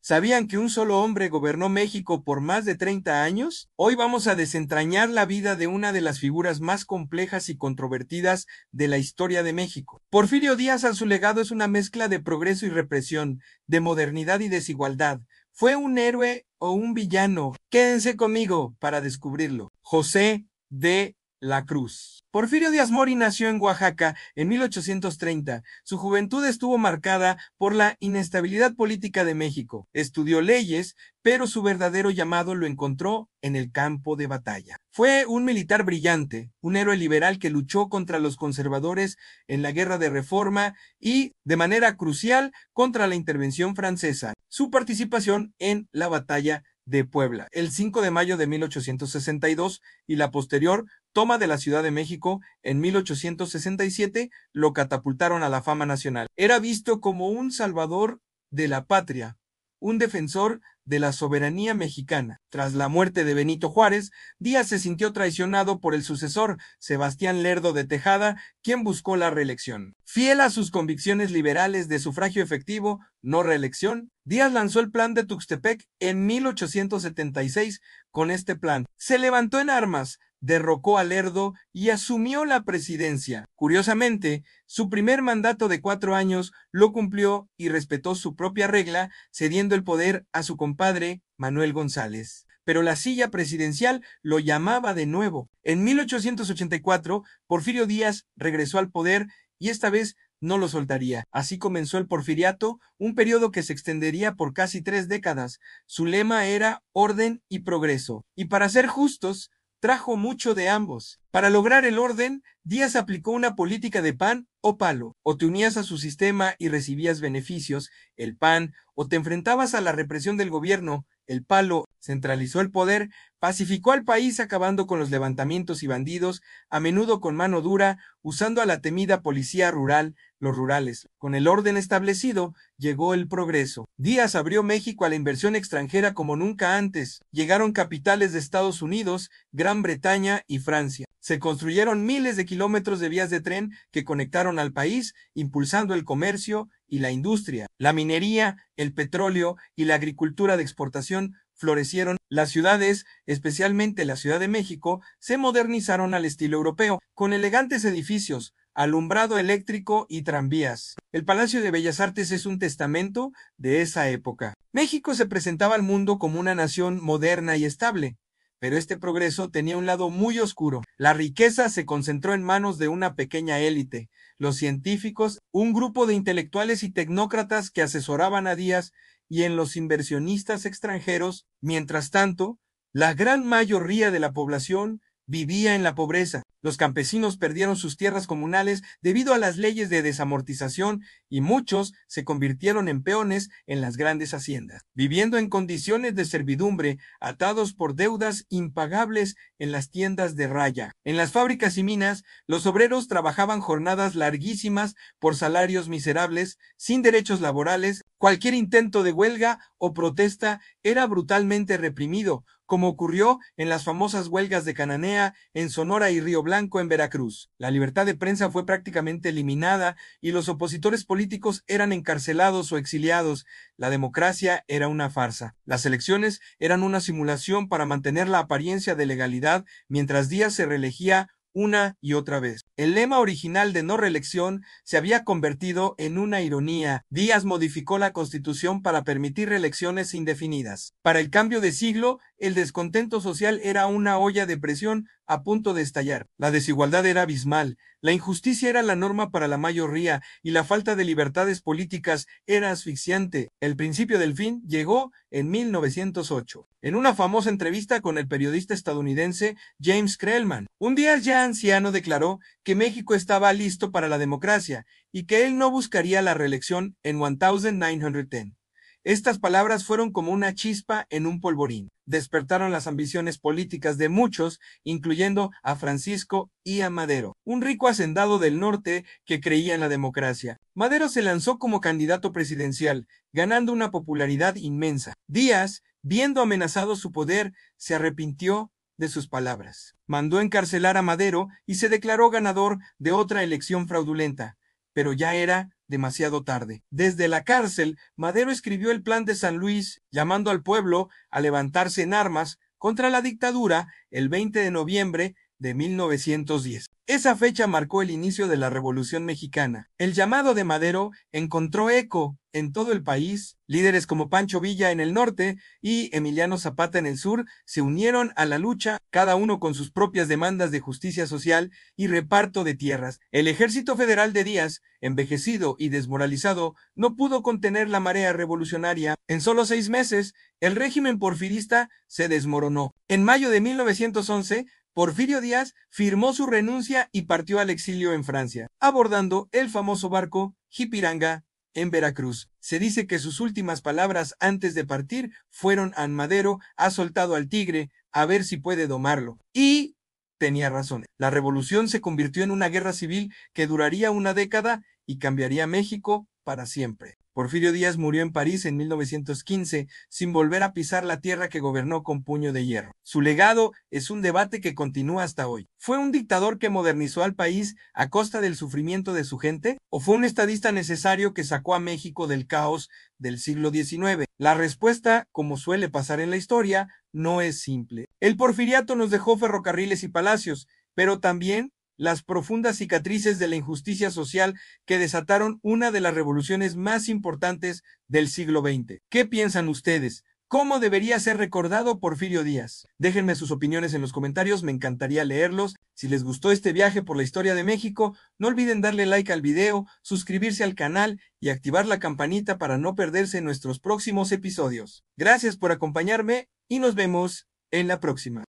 ¿Sabían que un solo hombre gobernó México por más de 30 años? Hoy vamos a desentrañar la vida de una de las figuras más complejas y controvertidas de la historia de México. Porfirio Díaz a su legado es una mezcla de progreso y represión, de modernidad y desigualdad. ¿Fue un héroe o un villano? Quédense conmigo para descubrirlo. José de la Cruz. Porfirio Díaz Mori nació en Oaxaca en 1830. Su juventud estuvo marcada por la inestabilidad política de México. Estudió leyes, pero su verdadero llamado lo encontró en el campo de batalla. Fue un militar brillante, un héroe liberal que luchó contra los conservadores en la Guerra de Reforma y, de manera crucial, contra la intervención francesa. Su participación en la batalla de Puebla, el 5 de mayo de 1862, y la posterior toma de la Ciudad de México en 1867 lo catapultaron a la fama nacional. Era visto como un salvador de la patria, un defensor de la soberanía mexicana. Tras la muerte de Benito Juárez, Díaz se sintió traicionado por el sucesor, Sebastián Lerdo de Tejada, quien buscó la reelección. Fiel a sus convicciones liberales de sufragio efectivo, no reelección, Díaz lanzó el Plan de Tuxtepec en 1876. Con este plan, se levantó en armas, derrocó a Lerdo y asumió la presidencia. Curiosamente, su primer mandato de 4 años lo cumplió y respetó su propia regla, cediendo el poder a su compadre Manuel González. Pero la silla presidencial lo llamaba de nuevo. En 1884, Porfirio Díaz regresó al poder y esta vez no lo soltaría. Así comenzó el porfiriato, un periodo que se extendería por casi 3 décadas. Su lema era orden y progreso. Y para ser justos, trajo mucho de ambos. Para lograr el orden, Díaz aplicó una política de pan o palo. O te unías a su sistema y recibías beneficios, el pan, o te enfrentabas a la represión del gobierno, el palo. Centralizó el poder, pacificó al país acabando con los levantamientos y bandidos, a menudo con mano dura, usando a la temida policía rural, los rurales. Con el orden establecido, llegó el progreso. Díaz abrió México a la inversión extranjera como nunca antes. Llegaron capitales de Estados Unidos, Gran Bretaña y Francia. Se construyeron miles de kilómetros de vías de tren que conectaron al país, impulsando el comercio y la industria. La minería, el petróleo y la agricultura de exportación florecieron. Las ciudades, especialmente la Ciudad de México, se modernizaron al estilo europeo, con elegantes edificios, alumbrado eléctrico y tranvías. El Palacio de Bellas Artes es un testamento de esa época. México se presentaba al mundo como una nación moderna y estable, pero este progreso tenía un lado muy oscuro. La riqueza se concentró en manos de una pequeña élite, los científicos, un grupo de intelectuales y tecnócratas que asesoraban a Díaz, y en los inversionistas extranjeros. Mientras tanto, la gran mayoría de la población vivía en la pobreza. Los campesinos perdieron sus tierras comunales debido a las leyes de desamortización y muchos se convirtieron en peones en las grandes haciendas, viviendo en condiciones de servidumbre, atados por deudas impagables en las tiendas de raya. En las fábricas y minas, los obreros trabajaban jornadas larguísimas por salarios miserables, sin derechos laborales. Cualquier intento de huelga o protesta era brutalmente reprimido, como ocurrió en las famosas huelgas de Cananea, en Sonora y Río Blanco, en Veracruz. La libertad de prensa fue prácticamente eliminada y los opositores políticos eran encarcelados o exiliados. La democracia era una farsa. Las elecciones eran una simulación para mantener la apariencia de legalidad, mientras Díaz se reelegía una y otra vez. El lema original de no reelección se había convertido en una ironía. Díaz modificó la Constitución para permitir reelecciones indefinidas. Para el cambio de siglo, el descontento social era una olla de presión a punto de estallar. La desigualdad era abismal, la injusticia era la norma para la mayoría y la falta de libertades políticas era asfixiante. El principio del fin llegó en 1908. En una famosa entrevista con el periodista estadounidense James Krellman, un Díaz ya anciano declaró que México estaba listo para la democracia y que él no buscaría la reelección en 1910. Estas palabras fueron como una chispa en un polvorín. Despertaron las ambiciones políticas de muchos, incluyendo a Francisco y a Madero, un rico hacendado del norte que creía en la democracia. Madero se lanzó como candidato presidencial, ganando una popularidad inmensa. Díaz, viendo amenazado su poder, se arrepintió de sus palabras. Mandó encarcelar a Madero y se declaró ganador de otra elección fraudulenta, pero ya era demasiado tarde. Desde la cárcel, Madero escribió el Plan de San Luis, llamando al pueblo a levantarse en armas contra la dictadura el 20 de noviembre de 1910. Esa fecha marcó el inicio de la Revolución Mexicana. El llamado de Madero encontró eco en todo el país. Líderes como Pancho Villa en el norte y Emiliano Zapata en el sur se unieron a la lucha, cada uno con sus propias demandas de justicia social y reparto de tierras. El ejército federal de Díaz, envejecido y desmoralizado, no pudo contener la marea revolucionaria. En solo 6 meses, el régimen porfirista se desmoronó. En mayo de 1911, Porfirio Díaz firmó su renuncia y partió al exilio en Francia, abordando el famoso barco Jipiranga en Veracruz. Se dice que sus últimas palabras antes de partir fueron: a Madero ha soltado al tigre, a ver si puede domarlo. Y tenía razón. La revolución se convirtió en una guerra civil que duraría una década y cambiaría México para siempre. Porfirio Díaz murió en París en 1915 sin volver a pisar la tierra que gobernó con puño de hierro. Su legado es un debate que continúa hasta hoy. ¿Fue un dictador que modernizó al país a costa del sufrimiento de su gente? ¿O fue un estadista necesario que sacó a México del caos del siglo XIX? La respuesta, como suele pasar en la historia, no es simple. El porfiriato nos dejó ferrocarriles y palacios, pero también las profundas cicatrices de la injusticia social que desataron una de las revoluciones más importantes del siglo XX. ¿Qué piensan ustedes? ¿Cómo debería ser recordado Porfirio Díaz? Déjenme sus opiniones en los comentarios, me encantaría leerlos. Si les gustó este viaje por la historia de México, no olviden darle like al video, suscribirse al canal y activar la campanita para no perderse nuestros próximos episodios. Gracias por acompañarme y nos vemos en la próxima.